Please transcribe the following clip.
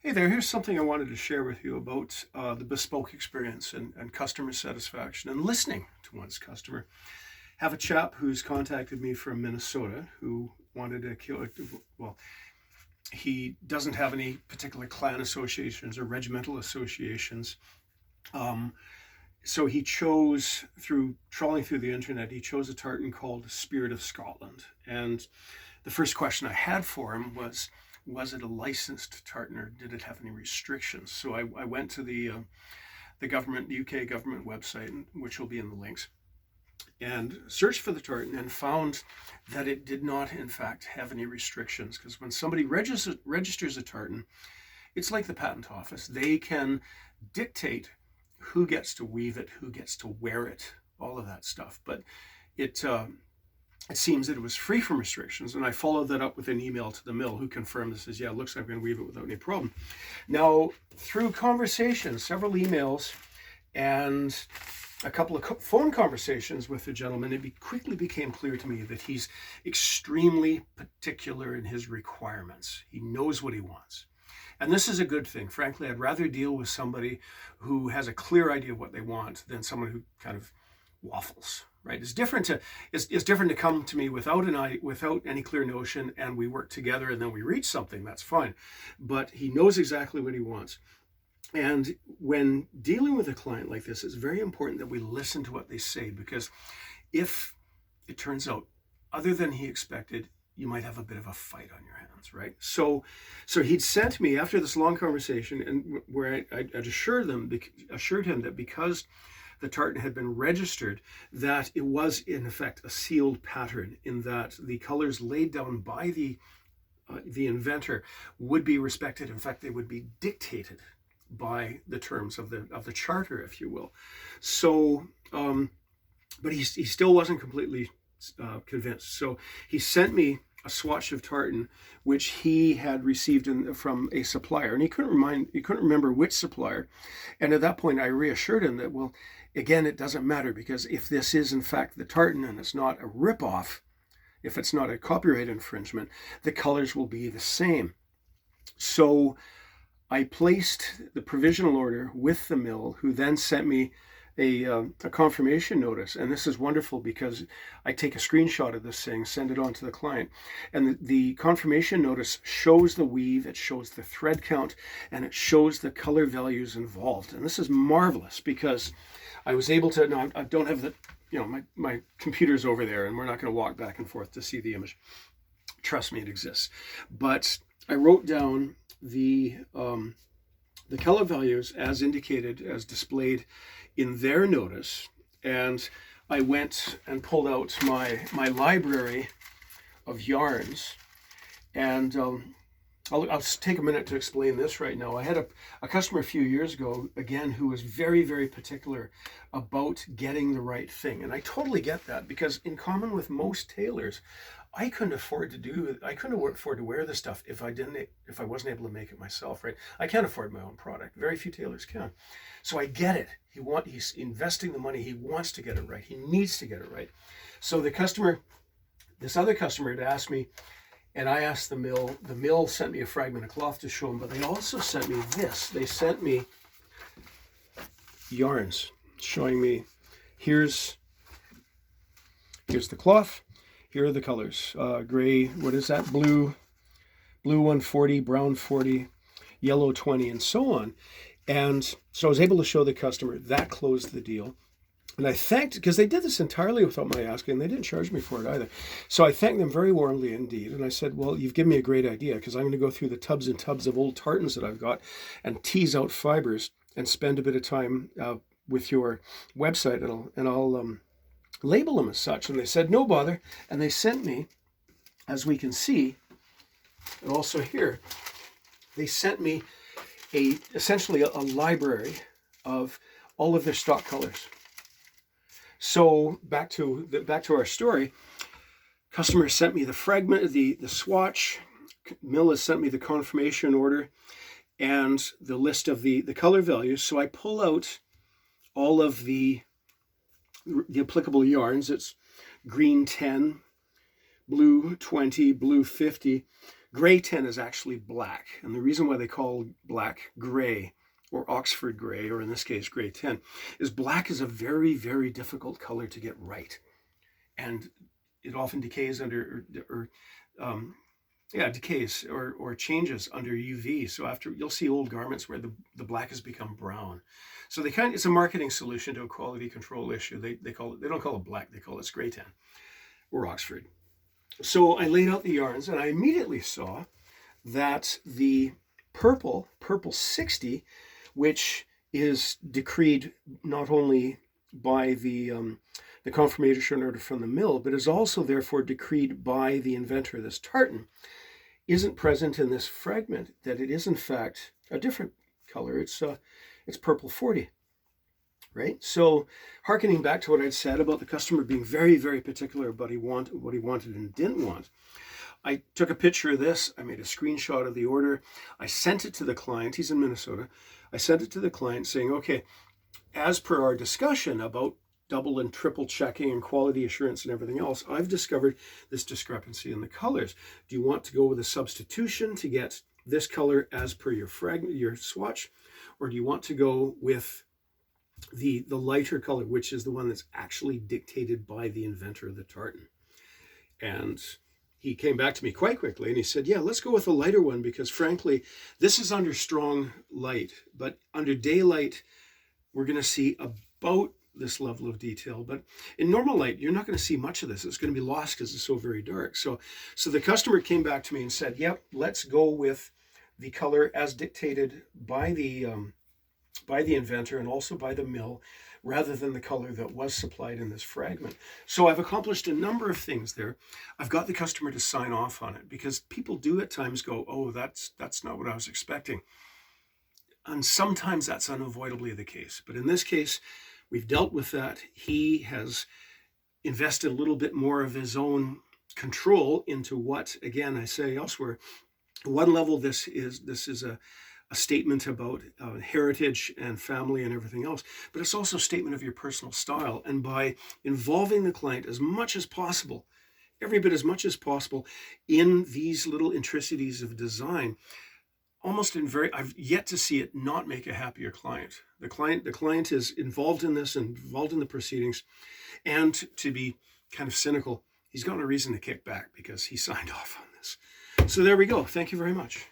Hey there, here's something I wanted to share with you about the bespoke experience and customer satisfaction and listening to one's customer. Have a chap who's contacted me from Minnesota who wanted to kill, well, he doesn't have any particular clan associations or regimental associations. Um, so he chose, through trawling through the internet, he chose a tartan called Spirit of Scotland. And the first question I had for him was it a licensed tartan or did it have any restrictions? So I went to the UK government website, which will be in the links, and searched for the tartan and found that it did not, in fact, have any restrictions. Because when somebody registers a tartan, it's like the patent office. They can dictate who gets to weave it, who gets to wear it, all of that stuff. But it it seems that it was free from restrictions, and I followed that up with an email to the mill who confirmed this, says, yeah, it looks like we can weave it without any problem. Now, through conversations, several emails, and a couple of phone conversations with the gentleman, it quickly became clear to me that he's extremely particular in his requirements. He knows what he wants. And this is a good thing. Frankly, I'd rather deal with somebody who has a clear idea of what they want than someone who kind of waffles, right? It's different to come to me without any clear notion, and we work together and then we reach something. That's fine. But he knows exactly what he wants. And when dealing with a client like this, it's very important that we listen to what they say, because if it turns out other than he expected, you might have a bit of a fight on your hands, right? So he'd sent me, after this long conversation, and where I'd assured him that because the tartan had been registered, that it was in effect a sealed pattern, in that the colors laid down by the inventor would be respected. In fact, they would be dictated by the terms of the charter, if you will. So, but he still wasn't completely convinced. So he sent me a swatch of tartan, which he had received from a supplier, and he couldn't remember which supplier. And at that point, I reassured him that, well, again, it doesn't matter, because if this is in fact the tartan and it's not a ripoff, if it's not a copyright infringement, the colors will be the same. So I placed the provisional order with the mill, who then sent me a confirmation notice. And this is wonderful, because I take a screenshot of this thing, send it on to the client, and the confirmation notice shows the weave, it shows the thread count, and it shows the color values involved. And this is marvelous, because I was able to, now I don't have the, my computer's over there, and we're not going to walk back and forth to see the image. Trust me, it exists. But I wrote down the color values as indicated, as displayed in their notice, and I went and pulled out my library of yarns, and I'll take a minute to explain this right now. I had a customer a few years ago, again, who was very, very particular about getting the right thing, and I totally get that, because in common with most tailors, I couldn't afford to wear this stuff if I wasn't able to make it myself, right? I can't afford my own product. Very few tailors can. So I get it. He's investing the money. He wants to get it right. He needs to get it right. So this other customer had asked me, and I asked the mill. The mill sent me a fragment of cloth to show him, but they also sent me this. They sent me yarns showing me, here's the cloth. Here are the colors, gray, what is that? Blue 140, brown 40, yellow 20, and so on. And so I was able to show the customer. That closed the deal. And I thanked, because they did this entirely without my asking, and they didn't charge me for it either. So I thanked them very warmly indeed. And I said, well, you've given me a great idea, because I'm going to go through the tubs and tubs of old tartans that I've got and tease out fibers and spend a bit of time with your website, and I'll label them as such. And they said, no bother. And they sent me, as we can see, and also here, they sent me essentially a library of all of their stock colors. So back to our story, customer sent me the fragment, the swatch, mill has sent me the confirmation order and the list of the color values. So I pull out all of the applicable yarns. It's green 10, blue 20, blue 50, Gray tin is actually black. And the reason why they call black gray or Oxford gray, or in this case, gray tin, is black is a very, very difficult color to get right. And it often decays under, decays or changes under UV. So after, you'll see old garments where the black has become brown. So it's a marketing solution to a quality control issue. They don't call it black, they call it gray tin or Oxford. So I laid out the yarns and I immediately saw that the purple 60, which is decreed not only by the confirmation order from the mill, but is also therefore decreed by the inventor, this tartan, isn't present in this fragment, that it is in fact a different color. It's purple 40, right? So hearkening back to what I'd said about the customer being very, very particular about what he wanted and didn't want, I took a picture of this. I made a screenshot of the order. I sent it to the client. He's in Minnesota. I sent it to the client saying, okay, as per our discussion about double and triple checking and quality assurance and everything else, I've discovered this discrepancy in the colors. Do you want to go with a substitution to get this color as per your swatch? Or do you want to go with the lighter color, which is the one that's actually dictated by the inventor of the tartan? And he came back to me quite quickly and he said, yeah, let's go with the lighter one, because frankly, this is under strong light, but under daylight, we're going to see about this level of detail. But in normal light, you're not going to see much of this. It's going to be lost because it's so very dark. So the customer came back to me and said, yep, let's go with the color as dictated by the inventor and also by the mill, rather than the color that was supplied in this fragment. So I've accomplished a number of things there. I've got the customer to sign off on it, because people do at times go, oh, that's not what I was expecting. And sometimes that's unavoidably the case. But in this case, we've dealt with that. He has invested a little bit more of his own control into what, again, I say elsewhere, one level this is a statement about heritage and family and everything else, but it's also a statement of your personal style. And by involving the client as much as possible, every bit as much as possible, in these little intricacies of design, I've yet to see it not make a happier client. The client is involved in this, involved in the proceedings, and to be kind of cynical, he's got no reason to kick back because he signed off on this. So there we go. Thank you very much.